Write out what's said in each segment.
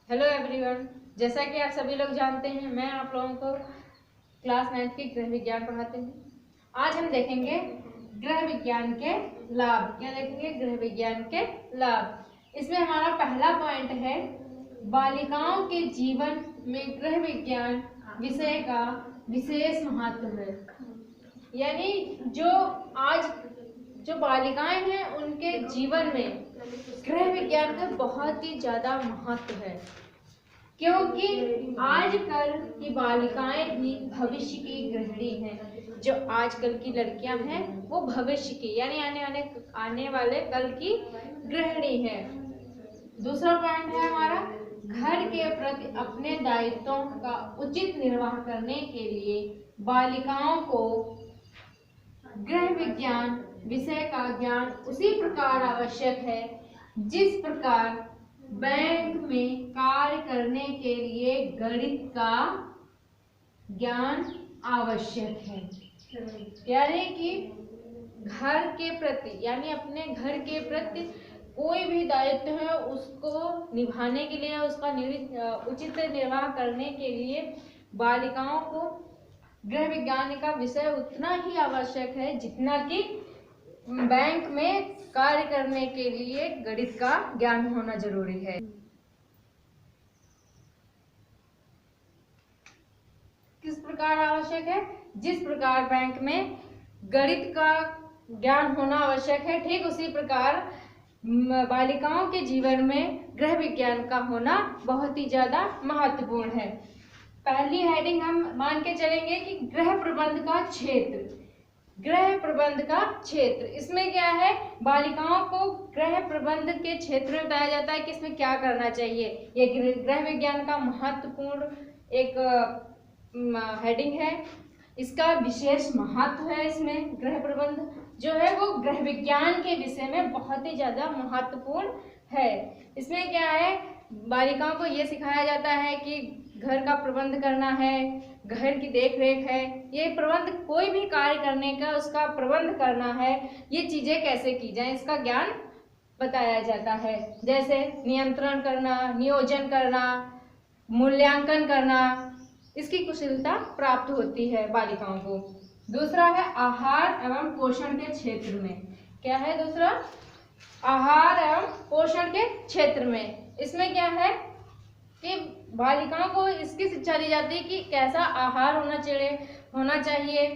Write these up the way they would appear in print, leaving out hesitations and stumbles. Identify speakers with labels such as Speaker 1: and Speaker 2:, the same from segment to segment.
Speaker 1: Hello everyone. जैसा कि आप सभी लोग जानते हैं, मैं आप लोगों को क्लास 9 की गृह विज्ञान पढ़ाते हैं। आज हम देखेंगे गृह विज्ञान के लाभ। क्या देखेंगे? गृह विज्ञान के लाभ। इसमें हमारा पहला पॉइंट है, बालिकाओं के जीवन में गृह विज्ञान विषय का विशेष महत्व है। यानी जो बालिकाएं हैं उनके जीवन में गृह विज्ञान का बहुत ही ज्यादा महत्व है, क्योंकि आजकल की बालिकाएं भी भविष्य की गृहिणी हैं। जो आजकल की लड़कियां हैं वो भविष्य की यानी आने वाले कल की गृहिणी है। दूसरा पॉइंट है हमारा, घर के प्रति अपने दायित्वों का उचित निर्वाह करने के लिए बालिकाओं को गृह विज्ञान विषय का ज्ञान उसी प्रकार आवश्यक है जिस प्रकार बैंक में कार्य करने के लिए गणित का ज्ञान आवश्यक है। यानी कि घर के प्रति यानी अपने घर के प्रति कोई भी दायित्व है उसको निभाने के लिए, उसका उचित निर्वाह करने के लिए बालिकाओं को गृह विज्ञान का विषय उतना ही आवश्यक है जितना कि बैंक में कार्य करने के लिए गणित का ज्ञान होना जरूरी है। किस प्रकार आवश्यक है? जिस प्रकार बैंक में गणित का ज्ञान होना आवश्यक है, ठीक उसी प्रकार बालिकाओं के जीवन में गृह विज्ञान का होना बहुत ही ज्यादा महत्वपूर्ण है। पहली हेडिंग हम मान के चलेंगे कि गृह प्रबंध का क्षेत्र। गृह प्रबंध का क्षेत्र, इसमें क्या है, बालिकाओं को गृह प्रबंध के क्षेत्र में बताया जाता है कि इसमें क्या करना चाहिए। ये गृह विज्ञान का महत्वपूर्ण एक हेडिंग है। इसका विशेष महत्व है। इसमें गृह प्रबंध जो है वो गृह विज्ञान के विषय में बहुत ही ज्यादा महत्वपूर्ण है। इसमें क्या है, बालिकाओं को ये सिखाया जाता है कि घर का प्रबंध करना है, घर की देख रेख है, ये प्रबंध कोई भी कार्य करने का उसका प्रबंध करना है, ये चीजें कैसे की जाए इसका ज्ञान बताया जाता है। जैसे नियंत्रण करना, नियोजन करना, मूल्यांकन करना, इसकी कुशलता प्राप्त होती है बालिकाओं को। दूसरा है आहार एवं पोषण के क्षेत्र में। क्या है दूसरा? आहार एवं पोषण के क्षेत्र में। इसमें क्या है कि बालिकाओं को इसकी शिक्षा दी जाती है कि कैसा आहार होना चाहिए,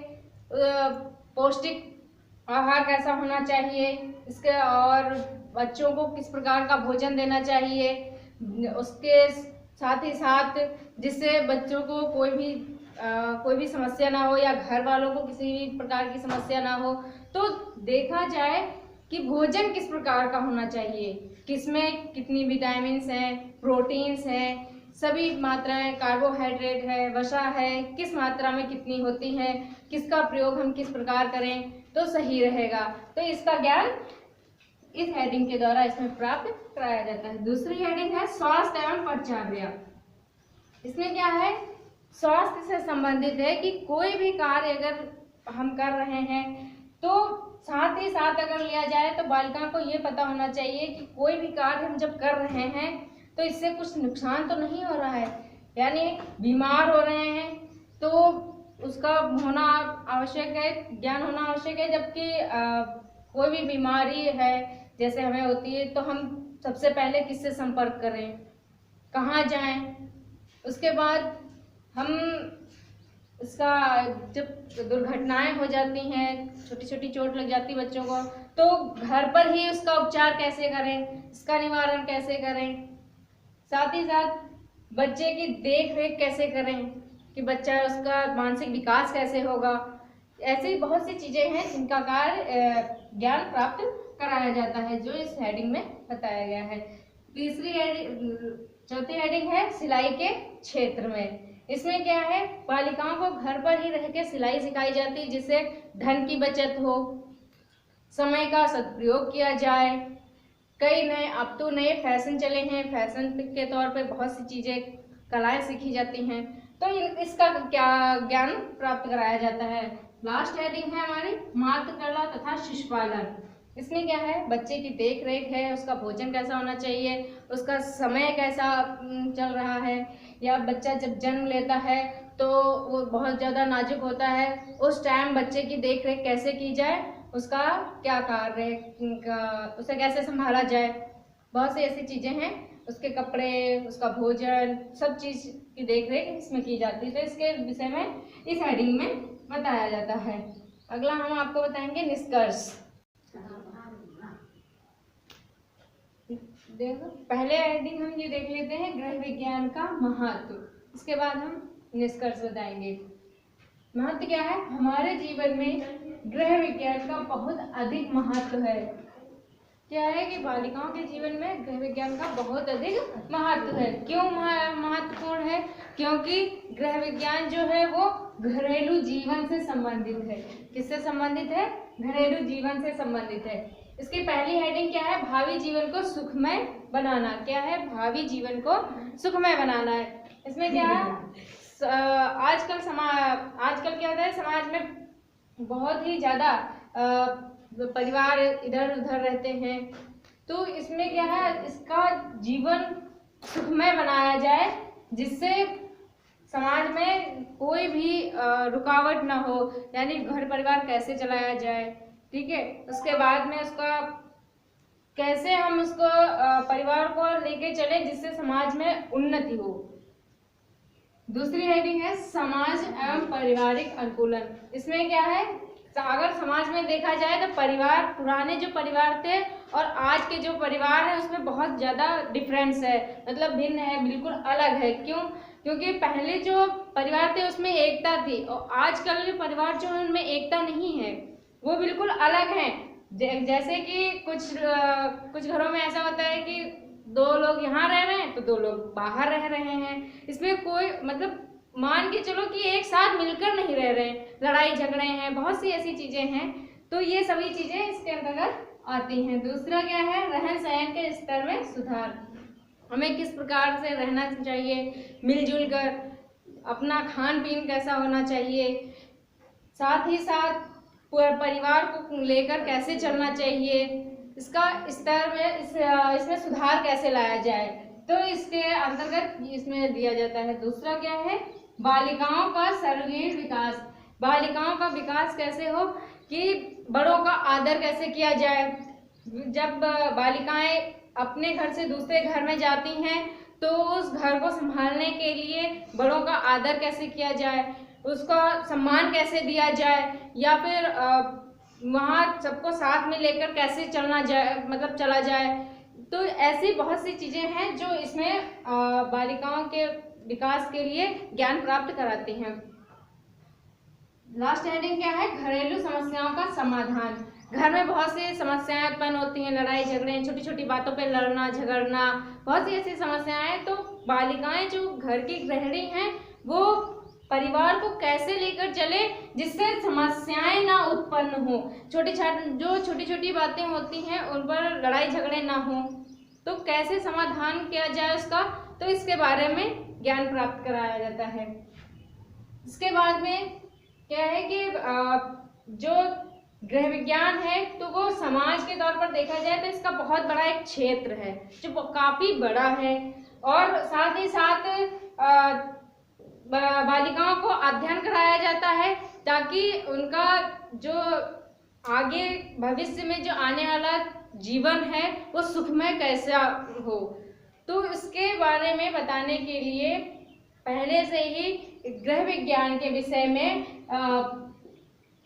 Speaker 1: पौष्टिक आहार कैसा होना चाहिए, इसके और बच्चों को किस प्रकार का भोजन देना चाहिए, उसके साथ ही साथ जिससे बच्चों को कोई भी समस्या ना हो या घर वालों को किसी भी प्रकार की समस्या ना हो। तो देखा जाए कि भोजन किस प्रकार का होना चाहिए, किसमें कितनी विटामिन्स हैं, प्रोटीन्स हैं, सभी मात्राएं, कार्बोहाइड्रेट है, वसा है, किस मात्रा में कितनी होती है, किसका प्रयोग हम किस प्रकार करें तो सही रहेगा। तो इसका ज्ञान इस हेडिंग के द्वारा इसमें प्राप्त कराया जाता है। दूसरी हेडिंग है स्वास्थ्य एवं परिचर्या। इसमें क्या है, स्वास्थ्य से संबंधित है कि कोई भी कार्य अगर हम कर रहे हैं तो साथ ही साथ अगर लिया जाए तो बालिका को ये पता होना चाहिए कि कोई भी कार्य हम जब कर रहे हैं तो इससे कुछ नुकसान तो नहीं हो रहा है, यानी बीमार हो रहे हैं तो उसका होना आवश्यक है, ज्ञान होना आवश्यक है। जबकि कोई भी बीमारी है जैसे हमें होती है तो हम सबसे पहले किससे संपर्क करें, कहाँ जाएं, उसके बाद हम इसका जब दुर्घटनाएं हो जाती हैं, छोटी छोटी चोट लग जाती बच्चों को, तो घर पर ही उसका उपचार कैसे करें, इसका निवारण कैसे करें, साथ ही साथ बच्चे की देख रेख कैसे करें कि बच्चा उसका मानसिक विकास कैसे होगा। ऐसी बहुत सी चीजें हैं जिनका कार्य ज्ञान प्राप्त कराया जाता है जो इस हेडिंग में बताया गया है। चौथी हेडिंग है सिलाई के क्षेत्र में। इसमें क्या है, बालिकाओं को घर पर ही रह के सिलाई सिखाई जाती है जिससे धन की बचत हो, समय का सदुपयोग किया जाए। कई अब तो नए फैशन चले हैं, फैशन के तौर पे बहुत सी चीजें कलाएं सीखी जाती हैं, तो इसका क्या ज्ञान प्राप्त कराया जाता है। लास्ट हेडिंग है हमारी मातृ कला तथा शिशुपालन। इसमें क्या है, बच्चे की देख रेख है, उसका भोजन कैसा होना चाहिए, उसका समय कैसा चल रहा है, या बच्चा जब जन्म लेता है तो वो बहुत ज़्यादा नाजुक होता है, उस टाइम बच्चे की देख रेख कैसे की जाए, उसका क्या कार्य उसे कैसे संभाला जाए, बहुत सी ऐसी चीज़ें हैं, उसके कपड़े, उसका भोजन, सब चीज़ की देख रेख इसमें की जाती है। तो इसके विषय में इस हेडिंग में बताया जाता है। अगला हम आपको बताएंगे निष्कर्ष। देखो, पहले हेडिंग हम ये देख लेते हैं गृह विज्ञान का महत्व, इसके बाद हम निष्कर्ष बताएंगे। महत्व क्या है, हमारे जीवन में गृह विज्ञान का बहुत अधिक महत्व है। क्या है कि बालिकाओं के जीवन में गृह विज्ञान का बहुत अधिक महत्व है। क्यों महत्वपूर्ण है? क्योंकि गृह विज्ञान जो है वो घरेलू जीवन से संबंधित है। किससे संबंधित है? घरेलू जीवन से संबंधित है। इसकी पहली हेडिंग क्या है? भावी जीवन को सुखमय बनाना। क्या है? भावी जीवन को सुखमय बनाना है। इसमें क्या है, आजकल क्या होता है, समाज में बहुत ही ज़्यादा परिवार इधर उधर रहते हैं, तो इसमें क्या है, इसका जीवन सुखमय बनाया जाए, जिससे समाज में कोई भी रुकावट ना हो, यानी घर परिवार कैसे चलाया जाए, ठीक है। उसके बाद में उसका कैसे हम उसको परिवार को लेके चले जिससे समाज में उन्नति हो। दूसरी हेडिंग है समाज एवं पारिवारिक अनुकूलन। इसमें क्या है, अगर समाज में देखा जाए तो परिवार, पुराने जो परिवार थे और आज के जो परिवार है उसमें बहुत ज़्यादा डिफरेंस है, मतलब भिन्न है, बिल्कुल अलग है। क्यों? क्योंकि पहले जो परिवार थे उसमें एकता थी, और आजकल के परिवार जो है उनमें एकता नहीं है, वो बिल्कुल अलग हैं। जैसे कि कुछ घरों में ऐसा होता है कि 2 लोग यहाँ रह रहे हैं तो 2 लोग बाहर रह रहे हैं, इसमें कोई मतलब मान के चलो कि एक साथ मिलकर नहीं रह रहे हैं, लड़ाई झगड़े हैं, बहुत सी ऐसी चीजें हैं। तो ये सभी चीजें इसके अंतर्गत आती हैं। दूसरा क्या है, रहन सहन के स्तर में सुधार। हमें किस प्रकार से रहना चाहिए, मिलजुल कर, अपना खान पीन कैसा होना चाहिए, साथ ही साथ परिवार को लेकर कैसे चलना चाहिए, इसका स्तर में इसमें सुधार कैसे लाया जाए, तो इसके अंतर्गत इसमें दिया जाता है। दूसरा क्या है, बालिकाओं का सर्वांगीण विकास। बालिकाओं का विकास कैसे हो कि बड़ों का आदर कैसे किया जाए। जब बालिकाएं अपने घर से दूसरे घर में जाती हैं तो उस घर को संभालने के लिए बड़ों का आदर कैसे किया जाए, उसका सम्मान कैसे दिया जाए, या फिर वहाँ सबको साथ में लेकर कैसे चलना जाए, मतलब चला जाए। तो ऐसी बहुत सी चीज़ें हैं जो इसमें बालिकाओं के विकास के लिए ज्ञान प्राप्त कराती हैं। लास्ट हेडिंग क्या है, घरेलू समस्याओं का समाधान। घर में बहुत सी समस्याएं उत्पन्न होती हैं, लड़ाई झगड़े, छोटी छोटी बातों पे लड़ना झगड़ना, बहुत सी ऐसी समस्याएं। तो बालिकाएं जो घर की गृहिणी हैं वो परिवार को कैसे लेकर चले जिससे समस्याएं ना उत्पन्न हो, छोटी छोटी बातें होती हैं उन पर लड़ाई झगड़े ना हो, तो कैसे समाधान किया जाए उसका, तो इसके बारे में ज्ञान प्राप्त कराया जाता है। इसके बाद में क्या है कि जो गृह विज्ञान है तो वो समाज के तौर पर देखा जाए तो इसका बहुत बड़ा एक क्षेत्र है जो काफी बड़ा है, और साथ ही साथ बालिकाओं को अध्ययन कराया जाता है ताकि उनका जो आगे भविष्य में जो आने वाला जीवन है वो सुखमय कैसा हो। तो इसके बारे में बताने के लिए पहले से ही गृह विज्ञान के विषय में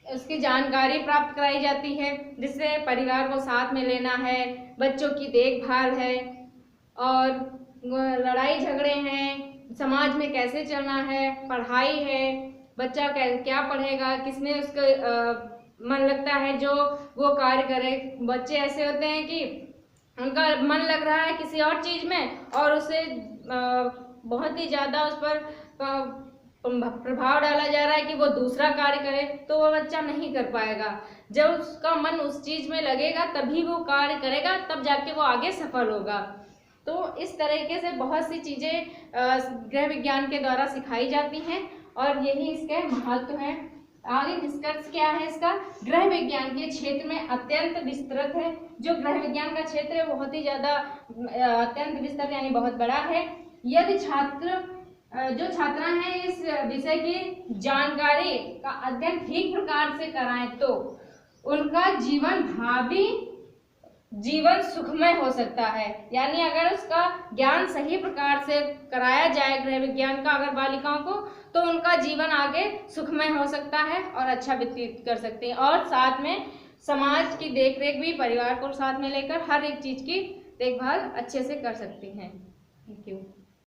Speaker 1: उसकी जानकारी प्राप्त कराई जाती है, जिससे परिवार को साथ में लेना है, बच्चों की देखभाल है, और लड़ाई झगड़े हैं, समाज में कैसे चलना है, पढ़ाई है, बच्चा क्या पढ़ेगा, किसमें उसका मन लगता है जो वो कार्य करे। बच्चे ऐसे होते हैं कि उनका मन लग रहा है किसी और चीज़ में और उसे बहुत ही ज़्यादा उस पर प्रभाव डाला जा रहा है कि वो दूसरा कार्य करे, तो वो बच्चा नहीं कर पाएगा। जब उसका मन उस चीज़ में लगेगा तभी वो कार्य करेगा, तब जाके वो आगे सफल होगा। तो इस तरीके से बहुत सी चीज़ें गृह विज्ञान के द्वारा सिखाई जाती हैं और यही इसके महत्व हैं। आगे निष्कर्ष क्या है इसका? गृह विज्ञान के क्षेत्र में अत्यंत विस्तृत है। जो गृह विज्ञान का क्षेत्र है बहुत ही ज्यादा अत्यंत विस्तृत यानी बहुत बड़ा है। यदि जो छात्रा हैं इस विषय की जानकारी का अध्ययन ठीक प्रकार से कराएं तो उनका भावी जीवन सुखमय हो सकता है। यानी अगर उसका ज्ञान सही प्रकार से कराया जाए गृह विज्ञान का अगर बालिकाओं को, तो उनका जीवन आगे सुखमय हो सकता है और अच्छा व्यतीत कर सकती हैं। और साथ में समाज की देखरेख भी, परिवार को साथ में लेकर हर एक चीज की देखभाल अच्छे से कर सकती हैं। Thank you.